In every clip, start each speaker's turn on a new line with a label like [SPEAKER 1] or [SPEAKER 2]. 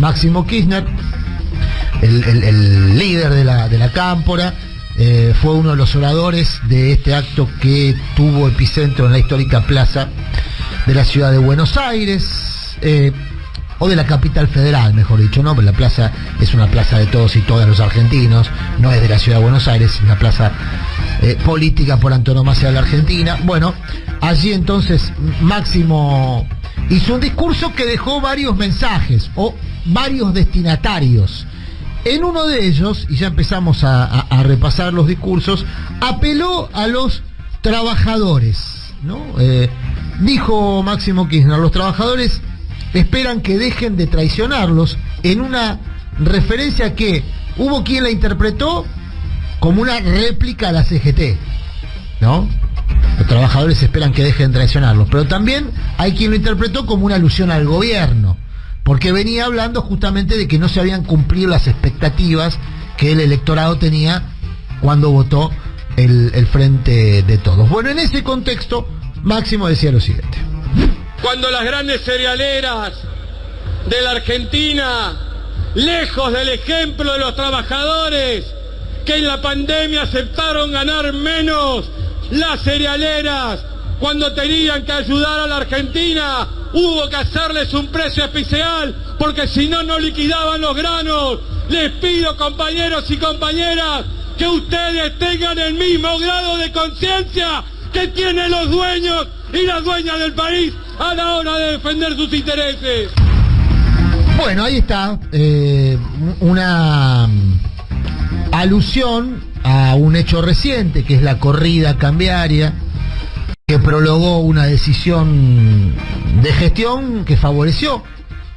[SPEAKER 1] Máximo Kirchner, el líder de la cámpora, fue uno de los oradores de este acto que tuvo epicentro en la histórica plaza de la ciudad de Buenos Aires, o de la capital federal, mejor dicho, ¿no? Pero la plaza es una plaza de todos y todas los argentinos, no es de la ciudad de Buenos Aires, es una plaza política por antonomasia de la Argentina. Bueno, allí entonces Máximo hizo un discurso que dejó varios mensajes o varios destinatarios. En uno de ellos, y ya empezamos a repasar los discursos, apeló a los trabajadores, ¿no? Dijo Máximo Kirchner: los trabajadores esperan que dejen de traicionarlos, en una referencia que hubo quien la interpretó como una réplica a la CGT, ¿no? Los trabajadores esperan que dejen de traicionarlos, pero también hay quien lo interpretó como una alusión al gobierno, porque venía hablando justamente de que no se habían cumplido las expectativas que el electorado tenía cuando votó el Frente de Todos. Bueno, en ese contexto, Máximo decía lo siguiente:
[SPEAKER 2] cuando las grandes cerealeras de la Argentina, lejos del ejemplo de los trabajadores que en la pandemia aceptaron ganar menos, las cerealeras, cuando tenían que ayudar a la Argentina, hubo que hacerles un precio especial, porque si no, no liquidaban los granos. Les pido, compañeros y compañeras, que ustedes tengan el mismo grado de conciencia que tienen los dueños y las dueñas del país a la hora de defender sus intereses.
[SPEAKER 1] Bueno, ahí está una alusión a un hecho reciente, que es la corrida cambiaria, que prologó una decisión de gestión que favoreció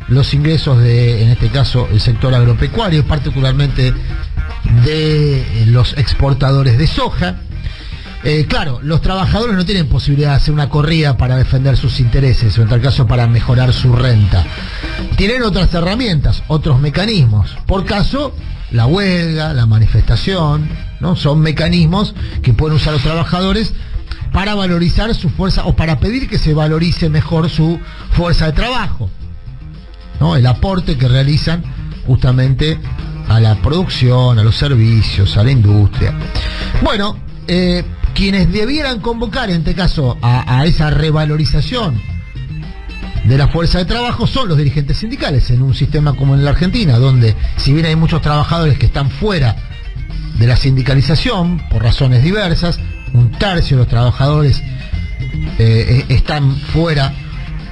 [SPEAKER 1] los ingresos de, en este caso, el sector agropecuario, particularmente de los exportadores de soja. Claro, los trabajadores no tienen posibilidad de hacer una corrida para defender sus intereses, o en tal caso para mejorar su renta. Tienen otras herramientas, otros mecanismos. Por caso, la huelga, la manifestación, ¿no? Son mecanismos que pueden usar los trabajadores para valorizar su fuerza, o para pedir que se valorice mejor su fuerza de trabajo, ¿no? El aporte que realizan justamente a la producción, a los servicios, a la industria. Bueno, quienes debieran convocar, en este caso, a esa revalorización de la fuerza de trabajo son los dirigentes sindicales, en un sistema como en la Argentina, donde si bien hay muchos trabajadores que están fuera de la sindicalización por razones diversas, un tercio de los trabajadores están fuera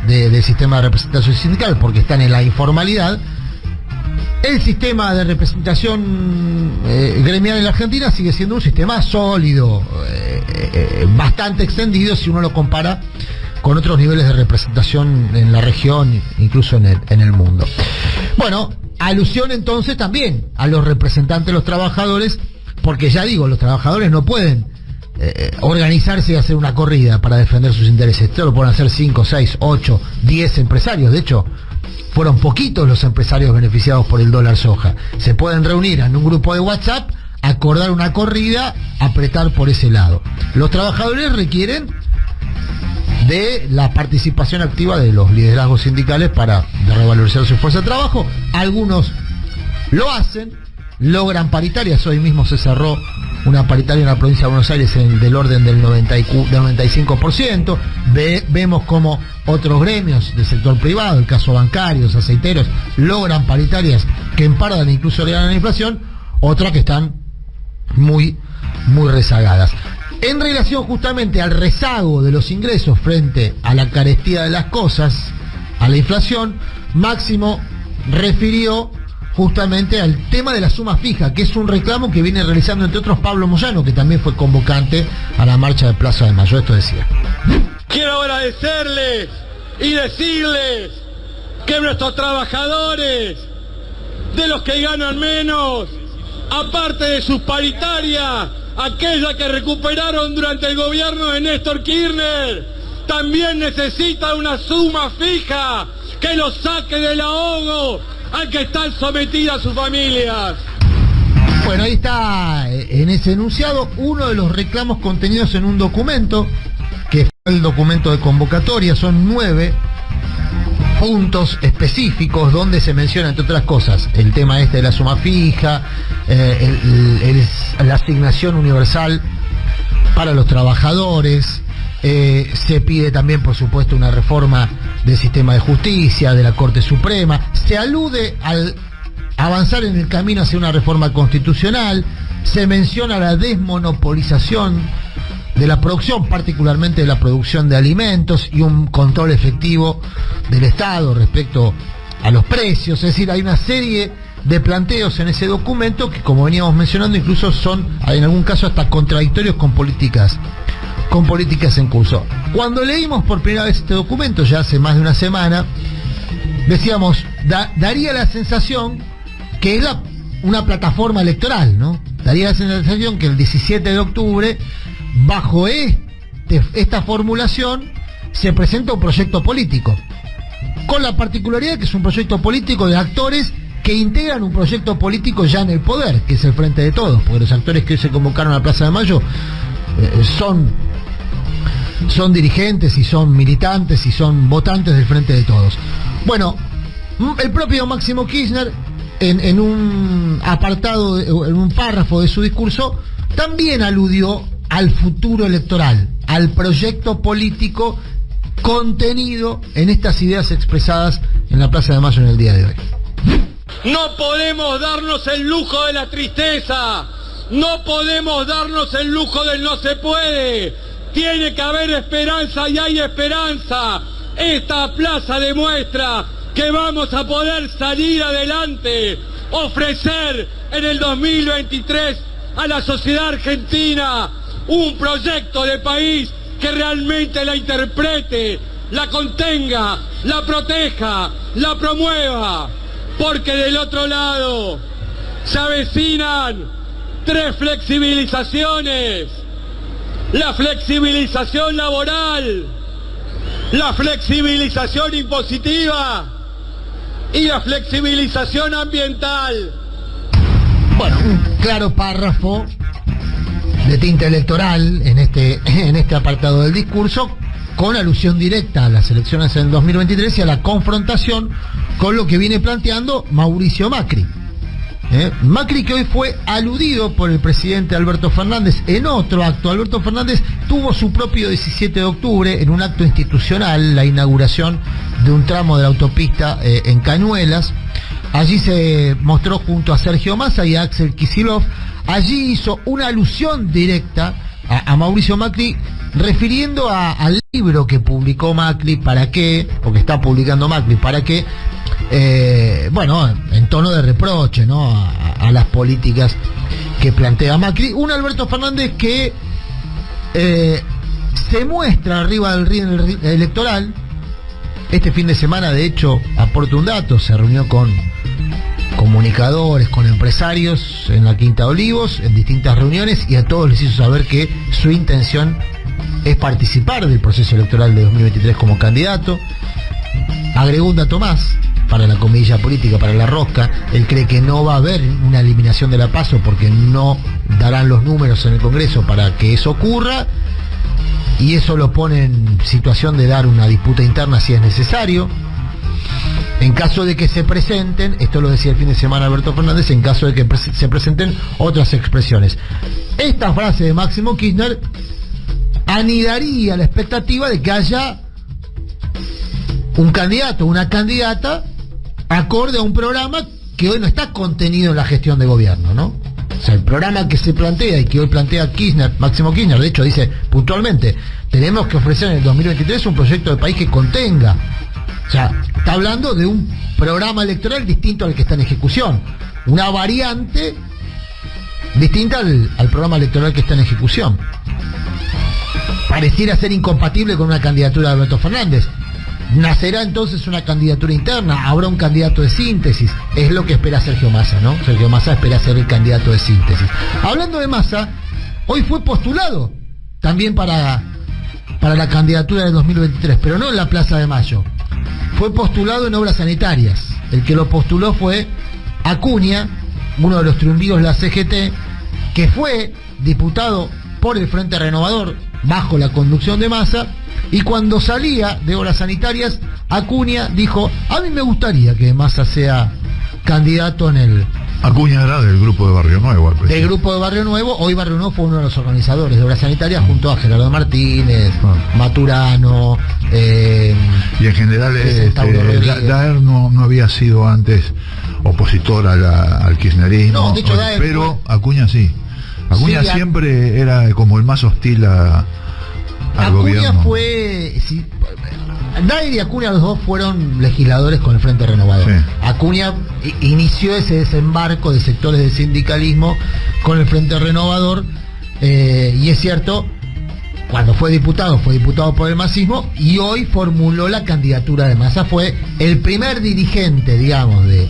[SPEAKER 1] del sistema de representación sindical porque están en la informalidad. El sistema de representación gremial en la Argentina sigue siendo un sistema sólido, bastante extendido si uno lo compara con otros niveles de representación en la región, incluso en el mundo. Bueno, alusión entonces también a los representantes de los trabajadores, porque ya digo, los trabajadores no pueden organizarse y hacer una corrida para defender sus intereses. Esto lo pueden hacer 5, 6, 8, 10 empresarios. De hecho, fueron poquitos los empresarios beneficiados por el dólar soja. Se pueden reunir en un grupo de WhatsApp, acordar una corrida, apretar por ese lado. Los trabajadores requieren de la participación activa de los liderazgos sindicales para revalorizar su fuerza de trabajo. Algunos lo hacen, logran paritarias. Hoy mismo se cerró una paritaria en la provincia de Buenos Aires del orden del 95%. Vemos como otros gremios del sector privado, el caso bancarios, aceiteros, logran paritarias que emparan, incluso le ganan la inflación, otras que están muy rezagadas. En relación justamente al rezago de los ingresos frente a la carestía de las cosas, a la inflación, Máximo refirió justamente al tema de la suma fija, que es un reclamo que viene realizando, entre otros, Pablo Moyano, que también fue convocante a la marcha de Plaza de Mayo. Esto decía:
[SPEAKER 2] quiero agradecerles y decirles que nuestros trabajadores, de los que ganan menos, aparte de sus paritarias, aquella que recuperaron durante el gobierno de Néstor Kirchner, también necesitan una suma fija que los saque del ahogo al que están sometidas sus familias.
[SPEAKER 1] Bueno, ahí está, en ese enunciado, uno de los reclamos contenidos en un documento, que fue el documento de convocatoria. Son 9 puntos específicos donde se menciona, entre otras cosas, el tema de la suma fija, la asignación universal para los trabajadores. Se pide también, por supuesto, una reforma del sistema de justicia, de la Corte Suprema. Se alude al avanzar en el camino hacia una reforma constitucional. Se menciona la desmonopolización de la producción, particularmente de la producción de alimentos, y un control efectivo del Estado respecto a los precios. Es decir, hay una serie de planteos en ese documento que, como veníamos mencionando, incluso son, en algún caso, hasta contradictorios con políticas en curso. Cuando leímos por primera vez este documento, ya hace más de una semana, decíamos, daría la sensación que es una plataforma electoral, ¿no? Daría la sensación que el 17 de octubre, bajo esta formulación, se presenta un proyecto político, con la particularidad que es un proyecto político de actores que integran un proyecto político ya en el poder, que es el Frente de Todos, porque los actores que hoy se convocaron a la Plaza de Mayo son dirigentes y son militantes y son votantes del Frente de Todos. Bueno, el propio Máximo Kirchner, en un apartado, en un párrafo de su discurso, también aludió al futuro electoral, al proyecto político contenido en estas ideas expresadas en la Plaza de Mayo en el día de hoy.
[SPEAKER 2] No podemos darnos el lujo de la tristeza, no podemos darnos el lujo del no se puede. Tiene que haber esperanza y hay esperanza. Esta plaza demuestra que vamos a poder salir adelante, ofrecer en el 2023 a la sociedad argentina un proyecto de país que realmente la interprete, la contenga, la proteja, la promueva, porque del otro lado se avecinan 3 flexibilizaciones: la flexibilización laboral, la flexibilización impositiva y la flexibilización ambiental.
[SPEAKER 1] Bueno, un claro párrafo de tinta electoral en este apartado del discurso, con alusión directa a las elecciones en 2023 y a la confrontación con lo que viene planteando Mauricio Macri. Macri, que hoy fue aludido por el presidente Alberto Fernández en otro acto. Alberto Fernández tuvo su propio 17 de octubre en un acto institucional, la inauguración de un tramo de la autopista en Cañuelas. Allí se mostró junto a Sergio Massa y a Axel Kicillof. Allí hizo una alusión directa a Mauricio Macri, refiriendo al libro que publicó Macri, ¿para qué? O que está publicando Macri, ¿para qué? En tono de reproche, ¿no? A las políticas que plantea Macri. Un Alberto Fernández que se muestra arriba del ring electoral. Este fin de semana, de hecho, aporto un dato, se reunió con comunicadores, con empresarios en la Quinta de Olivos, en distintas reuniones, y a todos les hizo saber que su intención es participar del proceso electoral de 2023 como candidato. Agregó un dato más para la comidilla política, para la rosca. Él cree que no va a haber una eliminación de la PASO porque no darán los números en el Congreso para que eso ocurra, y eso lo pone en situación de dar una disputa interna si es necesario. En caso de que se presenten, esto lo decía el fin de semana Alberto Fernández, en caso de que se presenten otras expresiones. Esta frase de Máximo Kirchner anidaría la expectativa de que haya un candidato, una candidata, acorde a un programa que hoy no está contenido en la gestión de gobierno, ¿no? O sea, el programa que se plantea y que hoy plantea Máximo Kirchner, de hecho dice puntualmente, tenemos que ofrecer en el 2023 un proyecto de país que contenga. O sea, está hablando de un programa electoral distinto al que está en ejecución, una variante distinta al programa electoral que está en ejecución. Pareciera ser incompatible con una candidatura de Alberto Fernández. Nacerá entonces una candidatura interna, habrá un candidato de síntesis, es lo que espera Sergio Massa, ¿no? Sergio Massa espera ser el candidato de síntesis. Hablando de Massa, hoy fue postulado también para la candidatura de 2023, pero no en la Plaza de Mayo. Fue postulado en obras sanitarias. El que lo postuló fue Acuña, uno de los triunviros de la CGT, que fue diputado por el Frente Renovador bajo la conducción de Massa Y cuando salía de Obras Sanitarias, Acuña dijo, a mí me gustaría que Massa sea candidato en el...
[SPEAKER 3] Acuña era del grupo de Barrio Nuevo, al principio.
[SPEAKER 1] Del grupo de Barrio Nuevo. Hoy Barrio Nuevo fue uno de los organizadores de Obras Sanitarias junto a Gerardo Martínez, Maturano,
[SPEAKER 3] y en general Daer no había sido antes opositor al kirchnerismo,
[SPEAKER 1] no, de hecho, Daer
[SPEAKER 3] pero Acuña sí. Acuña sí, siempre era como el más hostil al gobierno.
[SPEAKER 1] Acuña fue... Sí, Daer y Acuña, los dos fueron legisladores con el Frente Renovador. Sí. Acuña inició ese desembarco de sectores del sindicalismo con el Frente Renovador, y es cierto, cuando fue diputado por el masismo, y hoy formuló la candidatura de Massa. Fue el primer dirigente, digamos, de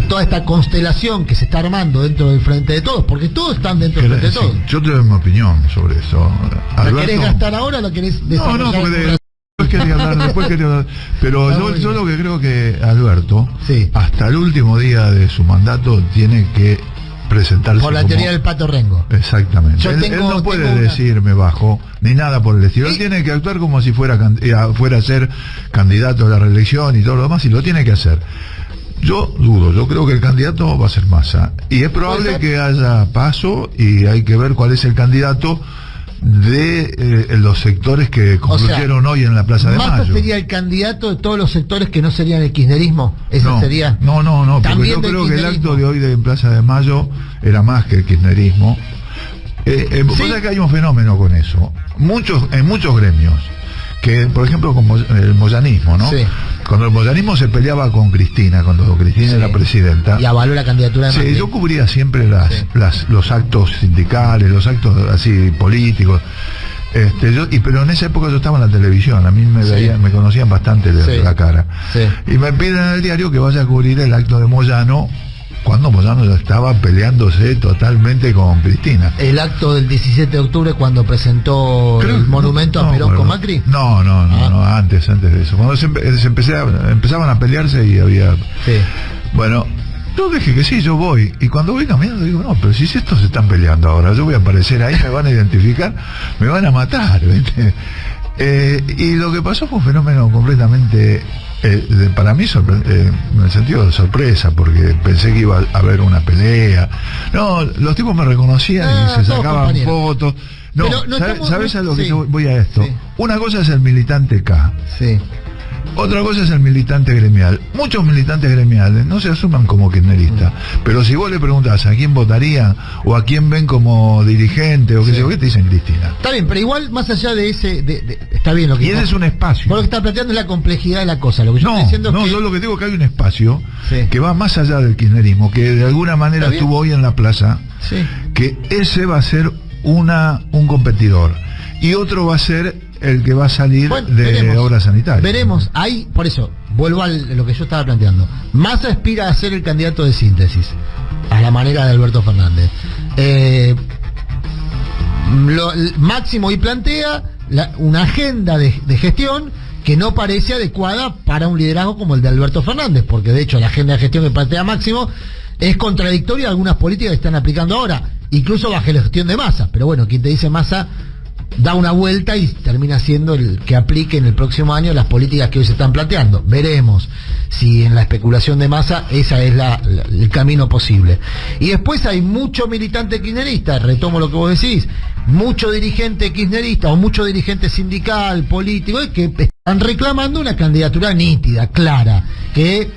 [SPEAKER 1] toda esta constelación que se está armando dentro del Frente de Todos, porque todos están dentro del Frente de Todos.
[SPEAKER 3] Yo te doy mi opinión sobre eso.
[SPEAKER 1] ¿La querés gastar ahora o la querés desarrollar?
[SPEAKER 3] No, porque después quería hablar. Pero yo lo que creo que Alberto, sí, hasta el último día de su mandato, tiene que presentarse
[SPEAKER 1] por la teoría del Pato Rengo.
[SPEAKER 3] Exactamente. Él no puede decir me bajo, ni nada por el estilo. Él tiene que actuar como si fuera a ser candidato a la reelección y todo lo demás, y lo tiene que hacer. Yo creo que el candidato va a ser Massa. Y es probable que haya paso, y hay que ver cuál es el candidato de los sectores que concluyeron hoy en la Plaza de Mayo.
[SPEAKER 1] ¿Massa sería el candidato de todos los sectores que no serían el kirchnerismo? ¿Eso sería?
[SPEAKER 3] No, porque yo creo que el acto de hoy de Plaza de Mayo era más que el kirchnerismo. Pasa que hay un fenómeno con eso. En muchos gremios, que por ejemplo como el moyanismo, ¿no? Sí. Cuando el moyanismo se peleaba con Cristina, cuando Cristina era presidenta,
[SPEAKER 1] y avaló la candidatura de Macri.
[SPEAKER 3] Sí, yo cubría siempre los actos sindicales, los actos así políticos. Pero en esa época yo estaba en la televisión, a mí me conocían bastante de la cara. Sí. Y me piden en el diario que vaya a cubrir el acto de Moyano, cuando Moyano ya estaba peleándose totalmente con Cristina.
[SPEAKER 1] ¿El acto del 17 de octubre cuando presentó el monumento a Perón con Macri?
[SPEAKER 3] No, antes de eso. Cuando empezaban a pelearse y había... Sí. Bueno, yo dije que sí, yo voy. Y cuando voy caminando digo, no, pero si estos se están peleando ahora, yo voy a aparecer ahí, me van a identificar, me van a matar, ¿viste? Y lo que pasó fue un fenómeno completamente... para mí en el sentido de sorpresa, porque pensé que iba a haber una pelea. No, los tipos me reconocían y se sacaban fotos. No, ¿sabes a lo que yo voy a esto? Sí. Una cosa es el militante K. Sí. Otra cosa es el militante gremial. Muchos militantes gremiales no se asuman como kirchneristas, pero si vos le preguntás a quién votaría o a quién ven como dirigente o qué sé yo, ¿qué te dicen Cristina?
[SPEAKER 1] Está bien, pero igual más allá de ese... está bien lo que...
[SPEAKER 3] Y ese es un espacio.
[SPEAKER 1] Vos lo que estás planteando es la complejidad de la cosa. Lo que yo estoy diciendo es que...
[SPEAKER 3] yo lo que digo es que hay un espacio que va más allá del kirchnerismo, que de alguna manera estuvo hoy en la plaza, que ese va a ser un competidor. Y otro va a ser el que va a salir de Obras Sanitarias. Veremos,
[SPEAKER 1] ahí, por eso, vuelvo a lo que yo estaba planteando. Massa aspira a ser el candidato de síntesis, a la manera de Alberto Fernández. Máximo y plantea una agenda de gestión que no parece adecuada para un liderazgo como el de Alberto Fernández, porque de hecho la agenda de gestión que plantea Máximo es contradictoria a algunas políticas que están aplicando ahora, incluso bajo la gestión de Massa. Pero bueno, quien te dice Massa da una vuelta y termina siendo el que aplique en el próximo año las políticas que hoy se están planteando. Veremos si en la especulación de Massa esa es el camino posible. Y después hay mucho militante kirchnerista, retomo lo que vos decís, mucho dirigente kirchnerista o mucho dirigente sindical, político, que están reclamando una candidatura nítida, clara, que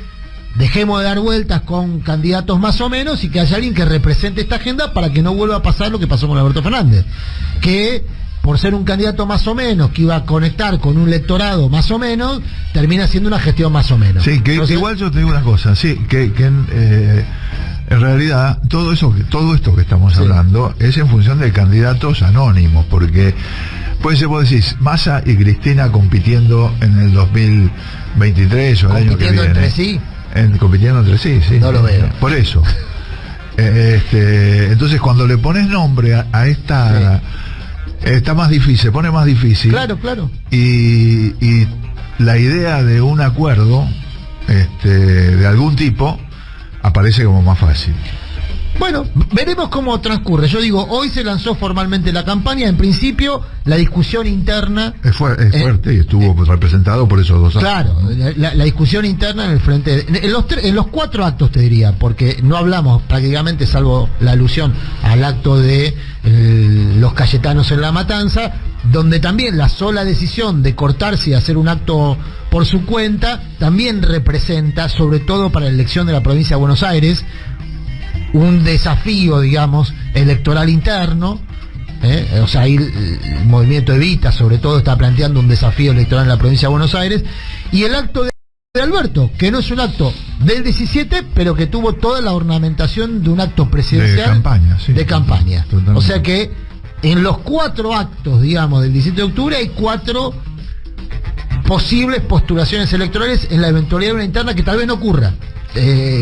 [SPEAKER 1] dejemos de dar vueltas con candidatos más o menos y que haya alguien que represente esta agenda para que no vuelva a pasar lo que pasó con Alberto Fernández, que por ser un candidato más o menos, que iba a conectar con un electorado más o menos, termina siendo una gestión más o menos.
[SPEAKER 3] Sí, que entonces, igual yo te digo una cosa, sí, que en realidad todo esto que estamos hablando es en función de candidatos anónimos, porque puede ser, vos decís, Massa y Cristina compitiendo en el 2023 o el año que viene. Compitiendo entre sí, sí.
[SPEAKER 1] No lo veo.
[SPEAKER 3] Por eso. Entonces cuando le pones nombre a esta... Está más difícil, se pone más difícil.
[SPEAKER 1] Claro.
[SPEAKER 3] Y la idea de un acuerdo de algún tipo aparece como más fácil.
[SPEAKER 1] Bueno, veremos cómo transcurre. Yo digo, hoy se lanzó formalmente la campaña. En principio, la discusión interna...
[SPEAKER 3] Es fuerte y estuvo representado por esos 2 actos.
[SPEAKER 1] Claro, la discusión interna en el frente... En los 4 actos, te diría, porque no hablamos prácticamente, salvo la alusión al acto de los Cayetanos en La Matanza, donde también la sola decisión de cortarse y hacer un acto por su cuenta, también representa, sobre todo para la elección de la provincia de Buenos Aires, un desafío, digamos, electoral interno. O sea, ahí el movimiento Evita, sobre todo, está planteando un desafío electoral en la provincia de Buenos Aires. Y el acto de Alberto, que no es un acto del 17, pero que tuvo toda la ornamentación de un acto presidencial.
[SPEAKER 3] De campaña, sí.
[SPEAKER 1] De campaña.
[SPEAKER 3] Totalmente.
[SPEAKER 1] O sea que en los 4 actos, digamos, del 17 de octubre hay 4 posibles postulaciones electorales en la eventualidad de una interna que tal vez no ocurra.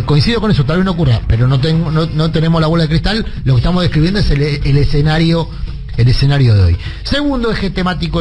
[SPEAKER 1] Coincido con eso, tal vez no ocurra, pero no tenemos la bola de cristal. Lo que estamos describiendo es el escenario de hoy. Segundo eje temático.